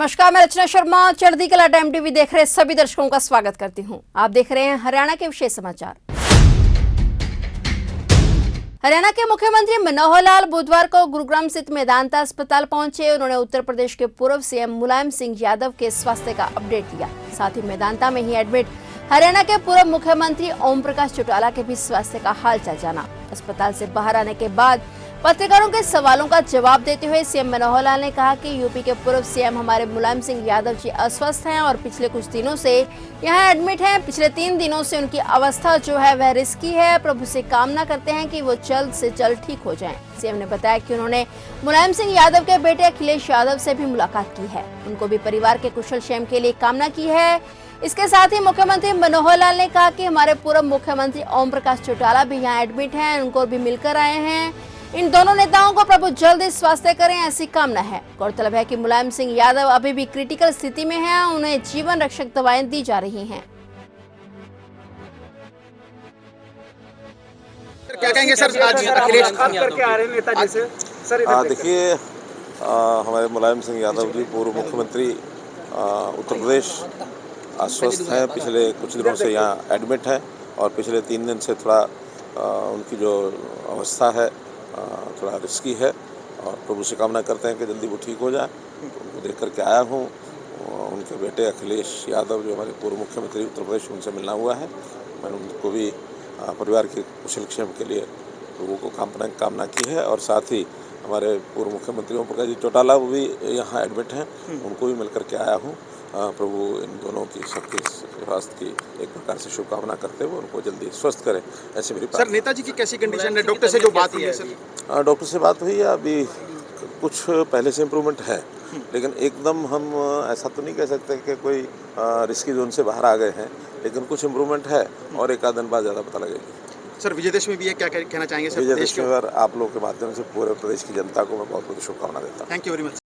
नमस्कार, मैं रचना शर्मा चढ़ती कला टाइम टीवी देख रहे सभी दर्शकों का स्वागत करती हूं। आप देख रहे हैं हरियाणा के विशेष समाचार। हरियाणा के मुख्यमंत्री मनोहर लाल बुधवार को गुरुग्राम स्थित मेदांता अस्पताल पहुंचे। उन्होंने उत्तर प्रदेश के पूर्व सीएम मुलायम सिंह यादव के स्वास्थ्य का अपडेट लिया। साथ ही मेदांता में ही एडमिट हरियाणा के पूर्व मुख्यमंत्री ओम प्रकाश चौटाला के भी स्वास्थ्य का हालचाल जाना। अस्पताल से बाहर आने के बाद पत्रकारों के सवालों का जवाब देते हुए सीएम मनोहर लाल ने कहा कि यूपी के पूर्व सीएम हमारे मुलायम सिंह यादव जी अस्वस्थ हैं और पिछले कुछ दिनों से यहां एडमिट हैं। पिछले 3 दिनों से उनकी अवस्था जो है वह रिस्की है। प्रभु से कामना करते हैं कि वो जल्द से जल्द ठीक हो जाएं। सीएम ने बताया कि उन्होंने मुलायम सिंह यादव के बेटे अखिलेश यादव से भी मुलाकात की है। उनको भी परिवार के कुशल क्षेम के लिए कामना की है। इसके साथ ही मुख्यमंत्री मनोहर लाल ने कहा कि हमारे पूर्व मुख्यमंत्री ओम प्रकाश चौटाला भी यहाँ एडमिट हैं, उनको भी मिलकर आए हैं। इन दोनों नेताओं को प्रभु जल्द ही स्वास्थ्य करें, ऐसी कामना है। गौरतलब है कि मुलायम सिंह यादव अभी भी क्रिटिकल स्थिति में हैं। उन्हें जीवन रक्षक दवाएं दी जा रही हैं। क्या कहेंगे सर, आज अखिलेश करके आ रहे हैं नेताजी से सर? देखिए, हमारे मुलायम सिंह यादव जी पूर्व मुख्यमंत्री उत्तर प्रदेश अस्वस्थ हैं। पिछले कुछ दिनों से यहाँ एडमिट हैं और पिछले 3 दिन से थोड़ा उनकी जो अवस्था है थोड़ा रिस्की है और प्रभु से कामना करते हैं कि जल्दी वो ठीक हो जाए। उनको देख करके आया हूँ। उनके बेटे अखिलेश यादव जो हमारे पूर्व मुख्यमंत्री उत्तर प्रदेश, उनसे मिलना हुआ है। मैंने उनको भी परिवार के कुशल क्षेम के लिए लोगों को कामना की है। और साथ ही हमारे पूर्व मुख्यमंत्री ओम प्रकाश जी चौटाला वो भी यहाँ एडमिट हैं, उनको भी मिल करके आया हूँ। प्रभु इन दोनों की सबके स्वास्थ्य की एक प्रकार से शुभकामना करते हुए उनको जल्दी स्वस्थ करें, ऐसे मेरी सर। नेताजी की कैसी कंडीशन है? डॉक्टर से जो बात हुई है सर? डॉक्टर से बात हुई है, अभी कुछ पहले से इम्प्रूवमेंट है, लेकिन एकदम हम ऐसा तो नहीं कह सकते कि कोई रिस्की जोन से बाहर आ गए हैं, लेकिन कुछ इम्प्रूवमेंट है और एक आध दिन बाद ज़्यादा पता लगेगी। सर, विजयदशमी भी है, क्या कहना चाहेंगे सर? विजयदशमी पर आप लोगों के माध्यम से पूरे प्रदेश की जनता को मैं बहुत बहुत शुभकामना देता हूँ। Thank you very much.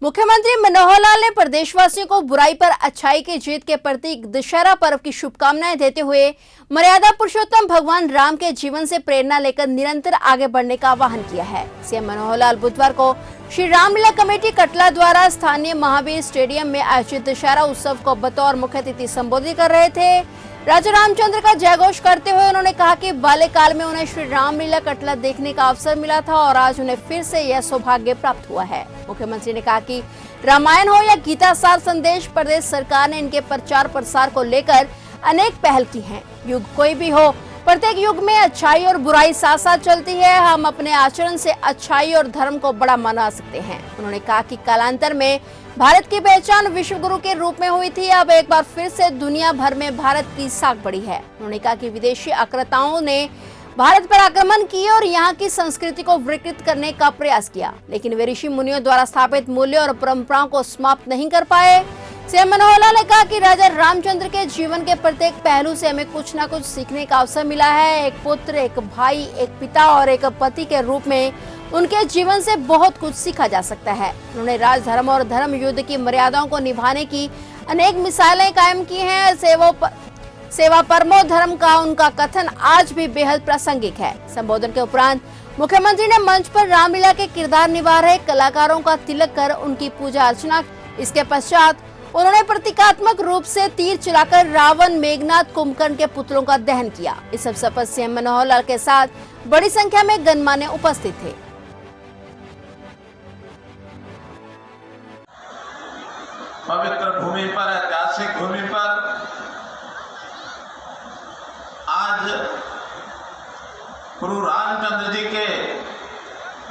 मुख्यमंत्री मनोहर लाल ने प्रदेशवासियों को बुराई पर अच्छाई की जीत के प्रतीक दशहरा पर्व की शुभकामनाएं देते हुए मर्यादा पुरुषोत्तम भगवान राम के जीवन से प्रेरणा लेकर निरंतर आगे बढ़ने का आह्वान किया है। सीएम मनोहर लाल बुधवार को श्री रामलीला कमेटी कटला द्वारा स्थानीय महावीर स्टेडियम में आयोजित दशहरा उत्सव को बतौर मुख्य अतिथि संबोधित कर रहे थे। राजा रामचंद्र का जयघोष करते हुए उन्होंने कहा कि बाल्यकाल में उन्हें श्री रामलीला कटला देखने का अवसर मिला था और आज उन्हें फिर से यह सौभाग्य प्राप्त हुआ है। मुख्यमंत्री ने कहा कि रामायण हो या गीता सार संदेश, प्रदेश सरकार ने इनके प्रचार प्रसार को लेकर अनेक पहल की हैं। युग कोई भी हो, प्रत्येक युग में अच्छाई और बुराई साथ साथ चलती है। हम अपने आचरण से अच्छाई और धर्म को बड़ा मना सकते हैं। उन्होंने कहा कि कालांतर में भारत की पहचान विश्व गुरु के रूप में हुई थी, अब एक बार फिर से दुनिया भर में भारत की साख बढ़ी है। उन्होंने कहा कि विदेशी आक्रांताओं ने भारत पर आक्रमण किए और यहाँ की संस्कृति को विकृत करने का प्रयास किया, लेकिन वे ऋषि मुनियों द्वारा स्थापित मूल्यों और परंपराओं को समाप्त नहीं कर पाए। सीएम मनोहर लाल ने कहा कि राजा रामचंद्र के जीवन के प्रत्येक पहलू से हमें कुछ न कुछ सीखने का अवसर मिला है। एक पुत्र, एक भाई, एक पिता और एक पति के रूप में उनके जीवन से बहुत कुछ सीखा जा सकता है। उन्होंने राजधर्म और धर्म युद्ध की मर्यादाओं को निभाने की अनेक मिसालें कायम की हैं। सेवा परमो धर्म का उनका कथन आज भी बेहद प्रासंगिक है। संबोधन के उपरांत मुख्यमंत्री ने मंच पर रामलीला के किरदार निभा रहे कलाकारों का तिलक कर उनकी पूजा अर्चना। इसके पश्चात उन्होंने प्रतीकात्मक रूप से तीर चलाकर रावण, मेघनाथ, कुंभकर्ण के पुतलों का दहन किया। इस अवसर पर सीएम मनोहर लाल के साथ बड़ी संख्या में गणमान्य उपस्थित थे। पवित्र भूमि पर, ऐतिहासिक भूमि पर आज गुरु रामचंद्र जी के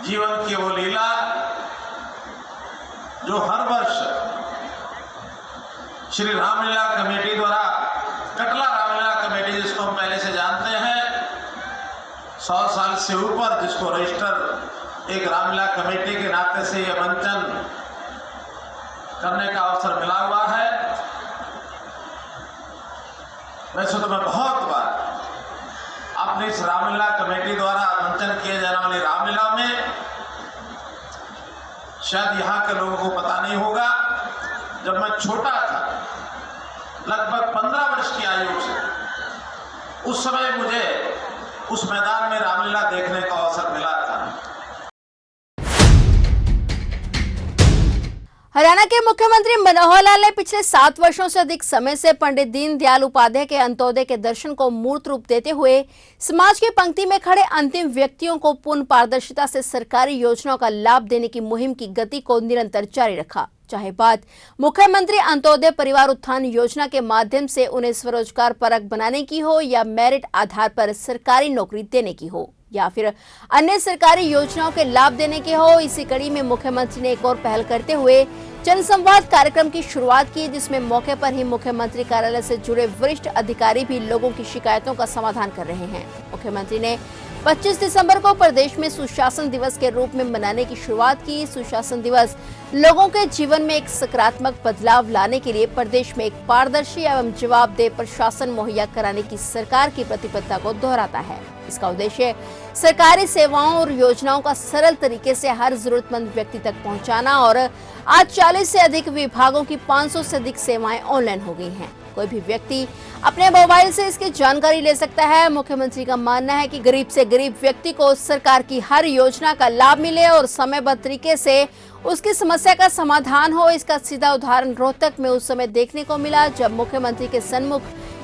जीवन की वो लीला जो हर वर्ष श्री रामलीला कमेटी द्वारा, कटला रामलीला कमेटी जिसको हम पहले से जानते हैं, 100 साल से ऊपर जिसको रजिस्टर एक रामलीला कमेटी के नाते से यह मंचन करने का अवसर मिला हुआ है। वैसे तो मैं बहुत बार अपनी इस रामलीला कमेटी द्वारा मंचन किए जाने वाली रामलीला में, शायद यहाँ के लोगों को पता नहीं होगा, जब मैं छोटा था, लगभग 15 वर्ष की आयु से, उस समय मुझे उस मैदान में रामलीला देखने का अवसर मिला था। हरियाणा के मुख्यमंत्री मनोहर लाल ने पिछले 7 वर्षों से अधिक समय से पंडित दीनदयाल उपाध्याय के अंत्योदय के दर्शन को मूर्त रूप देते हुए समाज की पंक्ति में खड़े अंतिम व्यक्तियों को पूर्ण पारदर्शिता से सरकारी योजनाओं का लाभ देने की मुहिम की गति को निरंतर जारी रखा। चाहे बात मुख्यमंत्री अंत्योदय परिवार उत्थान योजना के माध्यम से उन्हें स्वरोजगार परक बनाने की हो या मेरिट आधार पर सरकारी नौकरी देने की हो या फिर अन्य सरकारी योजनाओं के लाभ देने के हो। इसी कड़ी में मुख्यमंत्री ने एक और पहल करते हुए जनसंवाद कार्यक्रम की शुरुआत की, जिसमें मौके पर ही मुख्यमंत्री कार्यालय से जुड़े वरिष्ठ अधिकारी भी लोगों की शिकायतों का समाधान कर रहे हैं। मुख्यमंत्री ने 25 दिसंबर को प्रदेश में सुशासन दिवस के रूप में मनाने की शुरुआत की। सुशासन दिवस लोगों के जीवन में एक सकारात्मक बदलाव लाने के लिए प्रदेश में एक पारदर्शी एवं जवाबदेह प्रशासन मुहैया कराने की सरकार की प्रतिबद्धता को दोहराता है। इसका उद्देश्य सरकारी सेवाओं और योजनाओं का सरल तरीके से हर जरूरतमंद व्यक्ति तक पहुंचाना और आज 40 से अधिक विभागों की 500 से अधिक सेवाएं ऑनलाइन हो गई हैं। कोई भी व्यक्ति अपने मोबाइल से इसकी जानकारी ले सकता है। मुख्यमंत्री का मानना है कि गरीब से गरीब व्यक्ति को सरकार की हर योजना का लाभ मिले और समयबद्ध तरीके से उसकी समस्या का समाधान हो। इसका सीधा उदाहरण रोहतक में उस समय देखने को मिला जब मुख्यमंत्री के सन्मुख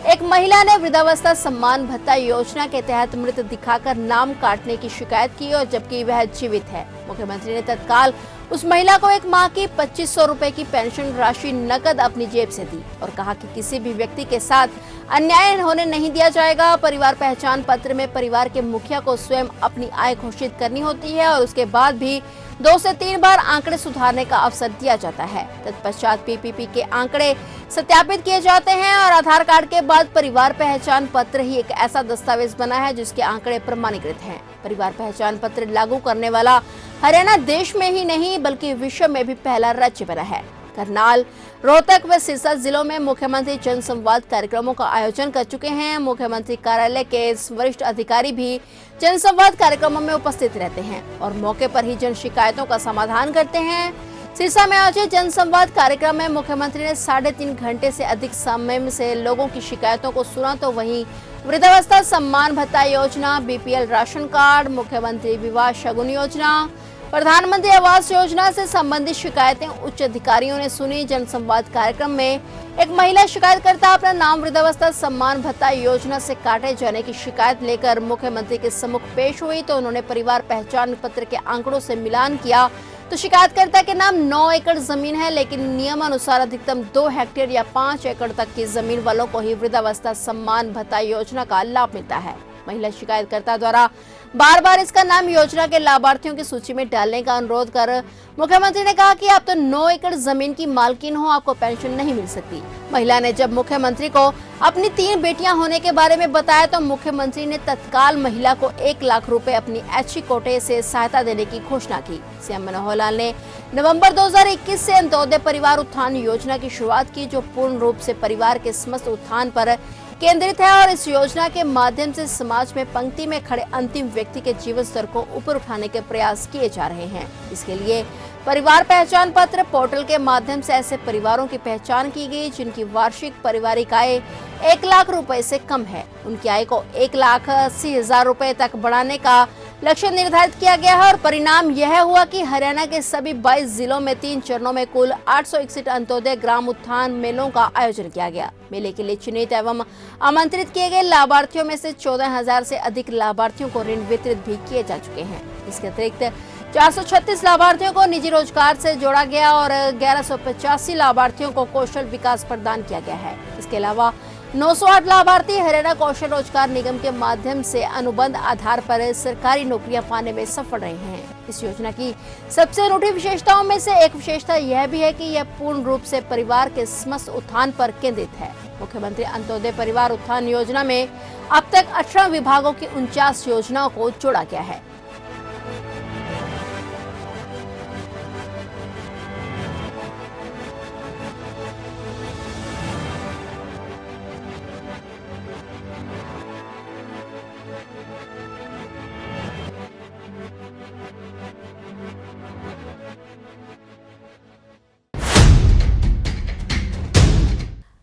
एक महिला ने वृद्धावस्था सम्मान भत्ता योजना के तहत मृत दिखाकर नाम काटने की शिकायत की और जबकि वह जीवित है। मुख्यमंत्री ने तत्काल उस महिला को एक माह की 2500 रुपए की पेंशन राशि नकद अपनी जेब से दी और कहा कि किसी भी व्यक्ति के साथ अन्याय होने नहीं दिया जाएगा। परिवार पहचान पत्र में परिवार के मुखिया को स्वयं अपनी आय घोषित करनी होती है और उसके बाद भी 2 से 3 बार आंकड़े सुधारने का अवसर दिया जाता है। तत्पश्चात पीपीपी के आंकड़े सत्यापित किए जाते हैं और आधार कार्ड के बाद परिवार पहचान पत्र ही एक ऐसा दस्तावेज बना है जिसके आंकड़े प्रमाणीकृत हैं। परिवार पहचान पत्र लागू करने वाला हरियाणा देश में ही नहीं बल्कि विश्व में भी पहला राज्य बना है। करनाल, रोहतक व सिरसा जिलों में मुख्यमंत्री जनसंवाद कार्यक्रमों का आयोजन कर चुके हैं। मुख्यमंत्री कार्यालय के वरिष्ठ अधिकारी भी जनसंवाद कार्यक्रमों में उपस्थित रहते हैं और मौके पर ही जन शिकायतों का समाधान करते हैं। सिरसा में आयोजित जनसंवाद कार्यक्रम में मुख्यमंत्री ने 3.5 घंटे से अधिक समय से लोगों की शिकायतों को सुना तो वहीं वृद्धावस्था सम्मान भत्ता योजना, बीपीएल राशन कार्ड, मुख्यमंत्री विवाह शगुन योजना, प्रधानमंत्री आवास योजना से संबंधित शिकायतें उच्च अधिकारियों ने सुनी। जनसंवाद कार्यक्रम में एक महिला शिकायतकर्ता अपना नाम वृद्धावस्था सम्मान भत्ता योजना से काटे जाने की शिकायत लेकर मुख्यमंत्री के सम्मुख पेश हुई तो उन्होंने परिवार पहचान पत्र के आंकड़ों से मिलान किया तो शिकायतकर्ता के नाम 9 एकड़ जमीन है, लेकिन नियमानुसार अधिकतम 2 हेक्टेयर या 5 एकड़ तक की जमीन वालों को ही वृद्धावस्था सम्मान भत्ता योजना का लाभ मिलता है। महिला शिकायतकर्ता द्वारा बार बार इसका नाम योजना के लाभार्थियों की सूची में डालने का अनुरोध कर मुख्यमंत्री ने कहा कि आप तो 9 एकड़ जमीन की मालकिन हो, आपको पेंशन नहीं मिल सकती। महिला ने जब मुख्यमंत्री को अपनी 3 बेटियां होने के बारे में बताया तो मुख्यमंत्री ने तत्काल महिला को 1 लाख रुपए अपनी ऐच्छिक कोटे से सहायता देने की घोषणा की। सीएम मनोहर लाल ने नवंबर 2021 से अंत्योदय परिवार उत्थान योजना की शुरुआत की जो पूर्ण रूप से परिवार के समस्त उत्थान पर केंद्रित है और इस योजना के माध्यम से समाज में पंक्ति में खड़े अंतिम व्यक्ति के जीवन स्तर को ऊपर उठाने के प्रयास किए जा रहे हैं। इसके लिए परिवार पहचान पत्र पोर्टल के माध्यम से ऐसे परिवारों की पहचान की गई जिनकी वार्षिक पारिवारिक आय 1 लाख रुपए से कम है। उनकी आय को 1,80,000 रुपए तक बढ़ाने का लक्ष्य निर्धारित किया गया है और परिणाम यह हुआ कि हरियाणा के सभी 22 जिलों में 3 चरणों में कुल 861 अंत्योदय ग्राम उत्थान मेलों का आयोजन किया गया। मेले के लिए चिन्हित एवं आमंत्रित किए गए लाभार्थियों में से 14,000 से अधिक लाभार्थियों को ऋण वितरित भी किए जा चुके हैं। इसके अतिरिक्त 436 लाभार्थियों को निजी रोजगार से जोड़ा गया और 1185 लाभार्थियों को कौशल विकास प्रदान किया गया है। इसके अलावा 908 लाभार्थी हरियाणा कौशल रोजगार निगम के माध्यम से अनुबंध आधार पर सरकारी नौकरियां पाने में सफल रहे हैं। इस योजना की सबसे अनूठी विशेषताओं में से एक विशेषता यह भी है कि यह पूर्ण रूप से परिवार के समस्त उत्थान पर केंद्रित है। मुख्यमंत्री अंत्योदय परिवार उत्थान योजना में अब तक 18 विभागों की 49 योजनाओं को जोड़ा गया है।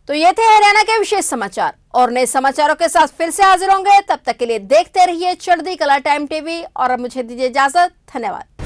तो ये थे हरियाणा के विशेष समाचार और नए समाचारों के साथ फिर से हाजिर होंगे। तब तक के लिए देखते रहिए चढ़ती कला टाइम टीवी और अब मुझे दीजिए इजाजत। धन्यवाद।